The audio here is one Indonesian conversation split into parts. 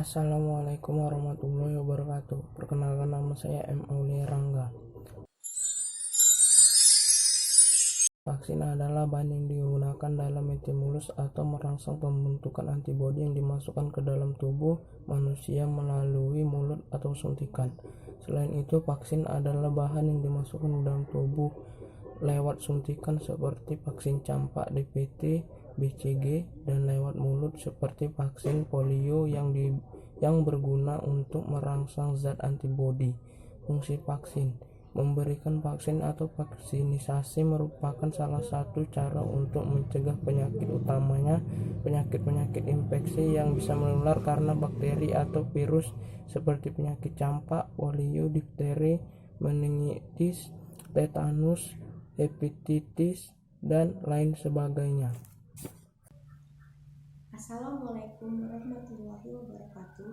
Assalamualaikum warahmatullahi wabarakatuh. Perkenalkan, nama saya M. Aulia Rangga. Vaksin adalah bahan yang digunakan dalam stimulus atau merangsang pembentukan antibodi yang dimasukkan ke dalam tubuh manusia melalui mulut atau suntikan. Selain itu, vaksin adalah bahan yang dimasukkan ke dalam tubuh lewat suntikan seperti vaksin campak DPT, BCG, dan lewat mulut seperti vaksin polio yang berguna untuk merangsang zat antibodi. Fungsi vaksin: memberikan vaksin atau vaksinisasi merupakan salah satu cara untuk mencegah penyakit, utamanya penyakit-penyakit infeksi yang bisa menular karena bakteri atau virus seperti penyakit campak, polio, difteri, meningitis, tetanus, hepatitis, dan lain sebagainya. Assalamualaikum warahmatullahi wabarakatuh.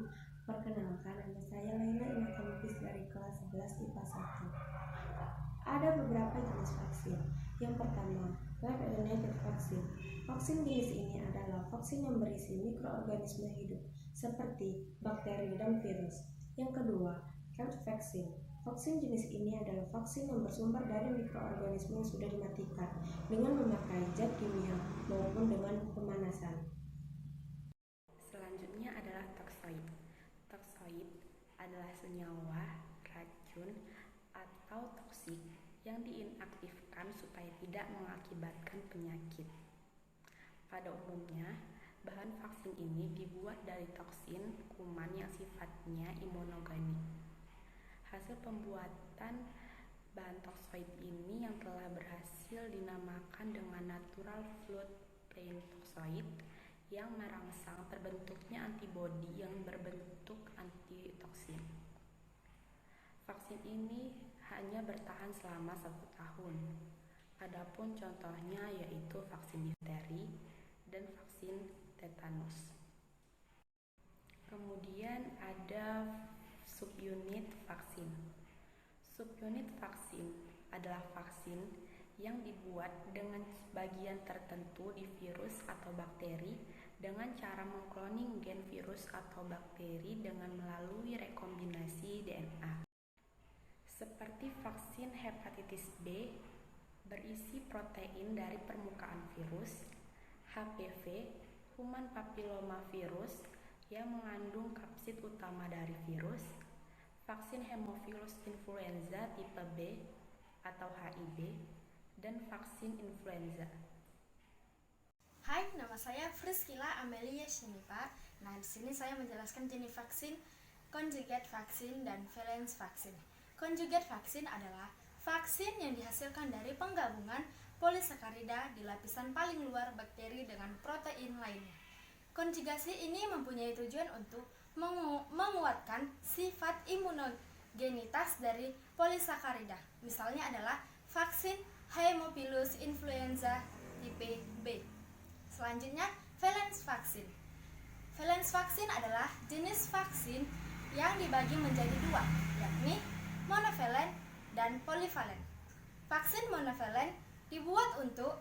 Perkenalkan, nama saya Laila Inata Lubis dari kelas 11 IPA 1. Ada beberapa jenis vaksin. Yang pertama, herd-immunity vaksin. Vaksin jenis ini adalah vaksin yang berisi mikroorganisme hidup seperti bakteri dan virus. Yang kedua, herd vaksin. Vaksin jenis ini adalah vaksin yang bersumber dari mikroorganisme yang sudah dimatikan dengan memakai zat kimia maupun dengan pemanasan. Selanjutnya adalah toksoid. Toksoid adalah senyawa, racun, atau toksik yang diinaktifkan supaya tidak mengakibatkan penyakit. Pada umumnya, bahan vaksin ini dibuat dari toksin kuman yang sifatnya imunogenik. Hasil pembuatan bahan toksoid ini yang telah berhasil dinamakan dengan natural fluid plain toxoid yang merangsang terbentuknya antibodi yang berbentuk antitoksin. Vaksin ini hanya bertahan selama 1 tahun. Adapun contohnya yaitu vaksin difteri dan vaksin tetanus. Kemudian ada subunit vaksin. Subunit vaksin adalah vaksin yang dibuat dengan bagian tertentu di virus atau bakteri dengan cara mengkloning gen virus atau bakteri dengan melalui rekombinasi DNA. Seperti vaksin hepatitis B berisi protein dari permukaan virus, HPV, human papilloma virus yang mengandung kapsid utama dari virus, vaksin Haemophilus influenza tipe B atau HIB, dan vaksin influenza. Hai, nama saya Friskila Amelia Shinipar. Nah, di sini saya menjelaskan jenis vaksin, conjugate vaksin dan valence vaksin. Conjugate vaksin adalah vaksin yang dihasilkan dari penggabungan polisakarida di lapisan paling luar bakteri dengan protein lainnya. Konjugasi ini mempunyai tujuan untuk menguatkan sifat imunogenitas dari polisakarida. Misalnya adalah vaksin Haemophilus influenza tipe B. Selanjutnya, valence vaksin. Valence vaksin adalah jenis vaksin yang dibagi menjadi 2, yakni monovalent dan polyvalent. Vaksin monovalent dibuat untuk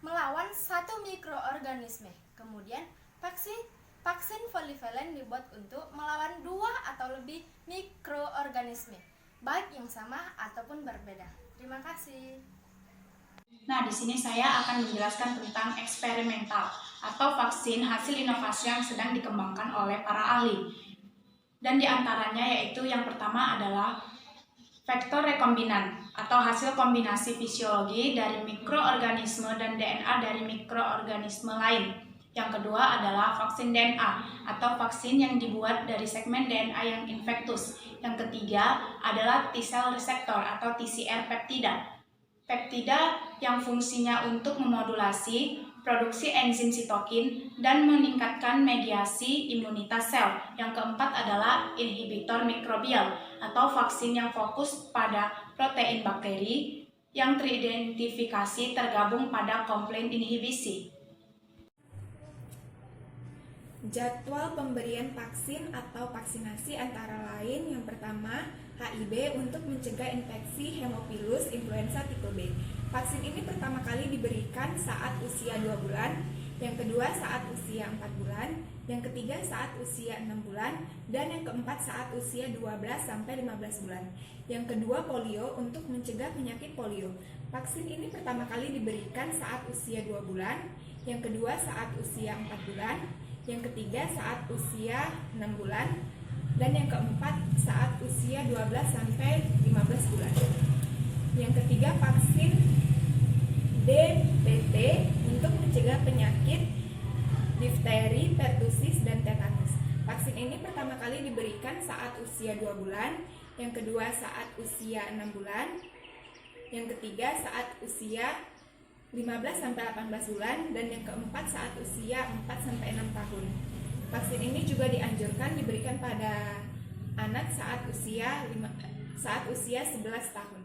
melawan satu mikroorganisme. Kemudian, vaksin polyvalent dibuat untuk melawan 2 atau lebih mikroorganisme, baik yang sama ataupun berbeda. Terima kasih. Nah, di sini saya akan menjelaskan tentang eksperimental atau vaksin hasil inovasi yang sedang dikembangkan oleh para ahli. Dan di antaranya yaitu yang pertama adalah vektor rekombinan atau hasil kombinasi fisiologi dari mikroorganisme dan DNA dari mikroorganisme lain. Yang kedua adalah vaksin DNA atau vaksin yang dibuat dari segmen DNA yang infektus. Yang ketiga adalah T-cell receptor atau TCR peptida. Peptida yang fungsinya untuk memodulasi produksi enzim sitokin dan meningkatkan mediasi imunitas sel. Yang keempat adalah inhibitor mikrobial atau vaksin yang fokus pada protein bakteri yang teridentifikasi tergabung pada komplain inhibisi. Jadwal pemberian vaksin atau vaksinasi antara lain: yang pertama, HIB untuk mencegah infeksi Haemophilus influenza tipe B. Vaksin ini pertama kali diberikan saat usia 2 bulan. yang kedua saat usia 4 bulan, yang ketiga saat usia 6 bulan, dan yang keempat saat usia 12-15 bulan. Yang kedua, polio untuk mencegah penyakit polio. Vaksin ini pertama kali diberikan saat usia 2 bulan, yang kedua saat usia 4 bulan, yang ketiga saat usia 6 bulan, dan yang keempat saat usia 12-15 bulan. Yang ketiga, vaksin DPT untuk mencegah penyakit difteri, pertusis, dan tetanus. Vaksin ini pertama kali diberikan saat usia 2 bulan, yang kedua saat usia 6 bulan, yang ketiga saat usia 15-18 bulan, dan yang keempat saat usia 4-6 tahun. Vaksin ini juga dianjurkan diberikan pada anak saat usia 11 tahun.